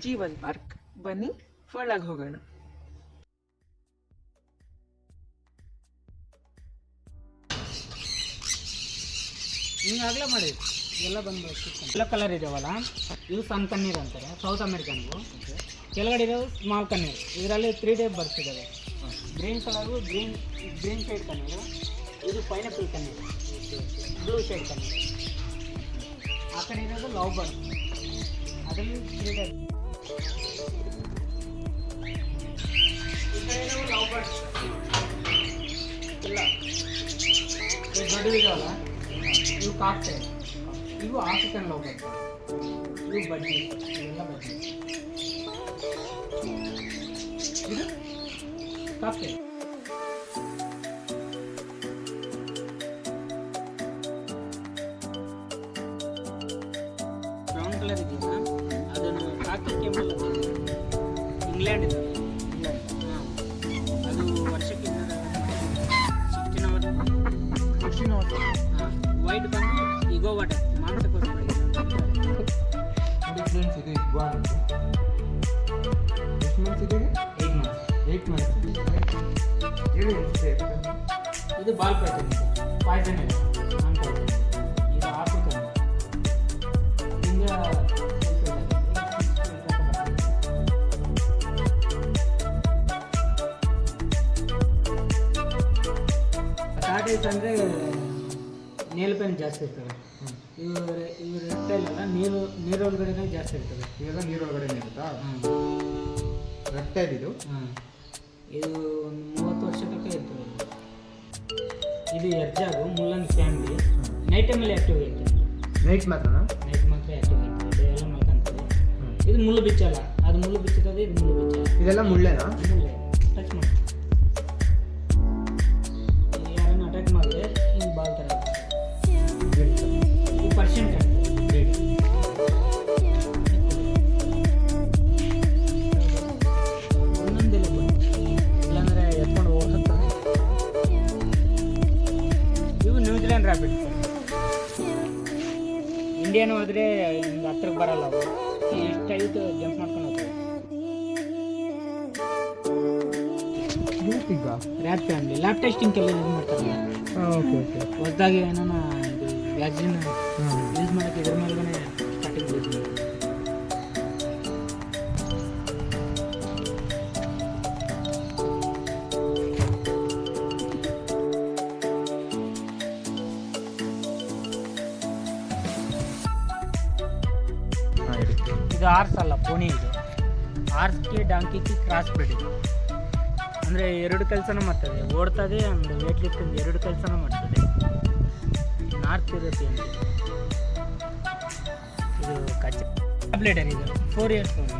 Jeevan park. ಬನ್ನಿ ಒಳಗೆ ಹೋಗೋಣ. ಹಿಂಗಾಗಲೇ ಮಾಡಿದ್ವಿ ಎಲ್ಲ ಬಂದು ಎಲ್ಲ ಕಲರ್ ಇದಾವಲ್ಲ, ಇವು ಸಣ್ಣ ಕಣ್ಣೀರು ಅಂತಾರೆ, ಸೌತ್ ಅಮೆರಿಕನ್ಗೂ. ಕೆಳಗಡೆ ಇರೋದು ಸ್ಮಾಲ್ ಕಣ್ಣೀರು. ಇದರಲ್ಲಿ 3 ಟೈಪ್ ಬರ್ತಿದ್ದಾವೆ. ಗ್ರೀನ್ ಕಲರು, ಗ್ರೀನ್ ಶೇಡ್ ಕಣ್ಣೀರು, ಇದು ಪೈನಾಪಲ್ ಕಣ್ಣೀರು, ಬ್ಲೂ ಶೇಡ್ ಕಣ್ಣೀರು. ಆ ಕಡೆ ಇರೋದು ಲವ್ ಬರ್ಡ್, ಅದರಲ್ಲಿ 3 ಟೈಪ್. ಈ ಕಡೆ ಇರೋದು ಲವ್ ಬರ್ಡ್ ಇಲ್ಲ, ಇದು ದೊಡ್ಡವಿದಾವಲ್ಲ, ಇವು ಕಾಕ್ಟೆ, ಇವು ಆಫ್ರಿಕನ್ ಲವ್ ಬರ್ಡ್, ಇವು ಬಡ್ಡಿ, ಇವೆಲ್ಲ ಬಡ್ಡಿ. ಇದು ಕಾಕ್ಟೆ. ಬ್ರೌನ್ ಕಲರ್ ಇದೆಯಲ್ಲ, ಅದನ್ನು ಕಾಕಕ್ಕೆ ಇಂಗ್ಲೆಂಡ್ ಇದೆ. ಹಾಂ, ಅದು ವರ್ಷಕ್ಕೆ 16 ಅವರ್. ಹಾಂ, ವೈಟ್ ಬಂದು ಇಗೋ ವಾಟರ್ ಮಾಂಸಕ್ಕೋಸ್ಕರ. ಫ್ರೆಂಡ್ಸ್, ಇದು ಇಗ್ವಾನ್ ಅಂತ. ಎಷ್ಟು ಮಂತ್ಸ್ ಇದೆ? 8 ಮಂತ್ಸ್. ಹೇಳಿ ಇದು ಬಾಲ್ ಪ್ಯಾಟರ್ನ್, ಪಾಯ್ಸನ್ ಇದೆ, ನಾನ್ ಪಾಯ್ಸನ್. ಇದು ಆಫ್ರಿಕನ್. ಹಿಂಗೆ ಟಾಟೇಸ್ ಅಂದರೆ ನೇಲ್ ಪೆನ್ ಜಾಸ್ತಿ ಇರ್ತವೆ. ಇವು ರೆಪ್ಟೈಲ್ ಅಲ್ಲ, ನೀರೊಳಗಡೆನೇ ಜಾಸ್ತಿ ಇರ್ತವೆ. ಇವೆಲ್ಲ ನೀರೊಳಗಡೆ ಇರುತ್ತಾ? ರೆಪ್ಟೈಲ್ ಇದು. ಇದು ಒಂದು 30 ವರ್ಷ ತನಕ ಇರ್ತದೆ. ಇದು ಎರ್ಜಾಗು, ಮುಲ್ಲನ್ ಫ್ಯಾಮಿಲಿ. ನೈಟ್ ಟೈಮಲ್ಲಿ ಆ್ಯಕ್ಟಿವ್ ಇರ್ತದೆ. ನೈಟ್ ಮಾತ್ರನಾ? ನೈಟ್ ಮಾತ್ರ ಆ್ಯಕ್ಟಿವ್ ಇರ್ತದೆ, ಎಲ್ಲ ಮಲ್ಕೊಂತದೆ. ಇದು ಮುಳ್ಳು ಬಿಚ್ಚಲ್ಲ, ಅದು ಮುಳ್ಳು ಬಿಚ್ಚುತ್ತದೆ, ಇದು ಮುಳ್ಳು ಬಿಚ್ಚಲ್ಲ. ಇದೆಲ್ಲ ಮುಳ್ಳೆನಾ? ಮುಳ್ಳೆ. ಟಚ್ ಮಾಡಿ ಯಾರನ್ನು ಅಟ್ಯಾಕ್ ಮಾಡಿದ್ರೆ ಹಿಂಗೆ ಬಾಲ್ ಥರ. ಇದು ಪರ್ಷಿಯನ್ ಕ್ಯಾಟ್ ಬ್ರೀಡ್. ಒಂದೊಂದೆಲ್ಲ ಬಂದು ಇಲ್ಲಾಂದರೆ ಎತ್ಕೊಂಡು ಹೋಗ್ತಾರೆ. ಇವು ನ್ಯೂಜಿಲೆಂಡ್ ರ್ಯಾಬಿಟ್. ಇಂಡಿಯನ್ ಹೋದರೆ ಹಿಂಗೆ ಹತ್ರಕ್ಕೆ ಬರಲ್ಲ ಅವು, ಎಷ್ಟಾಯಿತು ಜಂಪ್ ಮಾಡ್ಕೊಂಡು ಹೋಗ್ತವೆ. Rat family. ಲ್ಯಾಬ್ ಟೆಸ್ಟಿಂಗ್ಗೆಲ್ಲ ಯೂಸ್ ಮಾಡ್ತಾರಲ್ಲ. Okay okay. ಹೊಸದಾಗಿ ಏನೋ ಇದು ವ್ಯಾಕ್ಸಿನ್ ಯೂಸ್ ಮಾಡೋಕ್ಕೆ ಇದ್ರ ಮೇಲ್ಗಡೆ ಸ್ಟಾರ್ಟಿಂಗ್ ಯೂಸ್ ಮಾಡಿ. ಇದು ಆರ್ಸ್ ಅಲ್ಲ, ಪೋನಿ. ಇದು ಆರ್ಸ್ಗೆ ಡಾಂಕಿಗೆ ಕ್ರಾಸ್ ಬ್ರೀಡ್. ಇದು ಅಂದರೆ 2 ಕೆಲಸನೂ ಮಾಡ್ತದೆ, ಓಡ್ತದೆ, ಒಂದು ವೇಟ್ ಲಿಫ್ಟಿಂಗ್ 2 ಕೆಲಸನೂ ಮಾಡ್ತದೆ. North European. ಇದು ಕಚ್ಚ ಬ್ಲೇಡರ್. ಇದು 4 ಇಯರ್ಸ್ ಓಲ್ಡ್.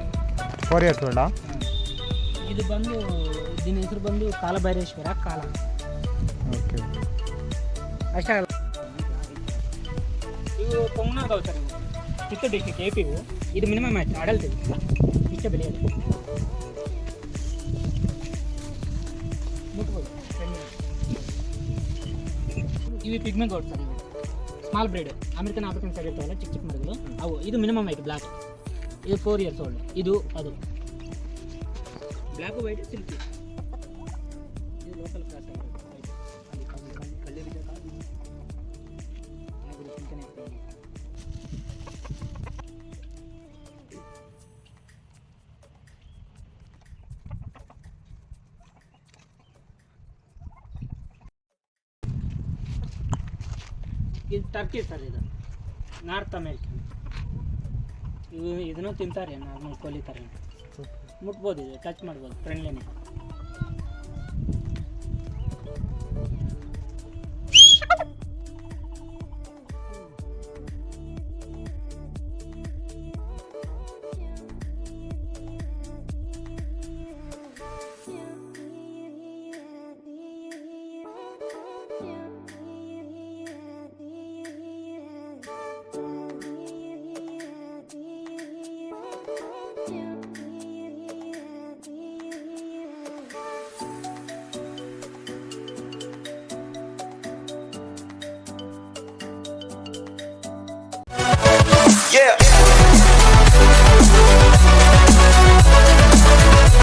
4 ಇಯರ್ಸ್ ಓಲ್ಡಾ? ಇದು ಬಂದು ಇದನ್ನ ಹೆಸರು ಬಂದು ಕಾಲಭೈರೇಶ್ವರ ಕಾಲ. ಓಕೆ. ಅಷ್ಟಾಗಲ್ಲ. ಇವು ಪೊಂಗನಾಗ ಸರ್, ಇವು ಚಿಕ್ಕ ಡಿಸ್ಟ್ರಿಕ್ಟ್ AP. ಇದು ಮಿನಿಮಮ್ ಆಯ್ತು ಅಡಲ್ಟ್. ಇದು ಇಷ್ಟ ಬೆಳೆಯೋದು ಮುಟ್ಬೋದು. ಇವು ಪಿಗ್ಮೆ ಗೋಟ್ ಸರ್. ಇವು small breed, American African side ಇರ್ತಾವಲ್ಲ, ಚಿಕ್ಕ ಚಿಕ್ಕ ಮರಿಗಳು ಅವು. ಇದು ಮಿನಿಮಮ್ ಆಯ್ತು ಬ್ಲ್ಯಾಕ್. ಇದು 4 ಇಯರ್ಸ್ ಓಲ್ಡ್. ಇದು ಅದು ಬ್ಲ್ಯಾಕ್ ವೈಟ್ ಸಿಲ್ಕಿ. ಇದು ಲೋಕಲ್ ಕ್ರಾಸ್ ಆಗಿರುತ್ತೆ. ಕಳ್ಳಿ ಬಿದ್ದ ಇದು ಟರ್ಕಿ ಸರ್. ಇದು ನಾರ್ತ್ ಅಮೇರಿಕನ್. ಇದನ್ನು ತಿಂತಾರೆ, ನಾರ್ಮಲ್ ಕೋಳಿ ಥರ. ಮುಟ್ಬೋದು, ಇದು ಟಚ್ ಮಾಡ್ಬೋದು, ಫ್ರೆಂಡ್ಲಿನೇ. Yeah.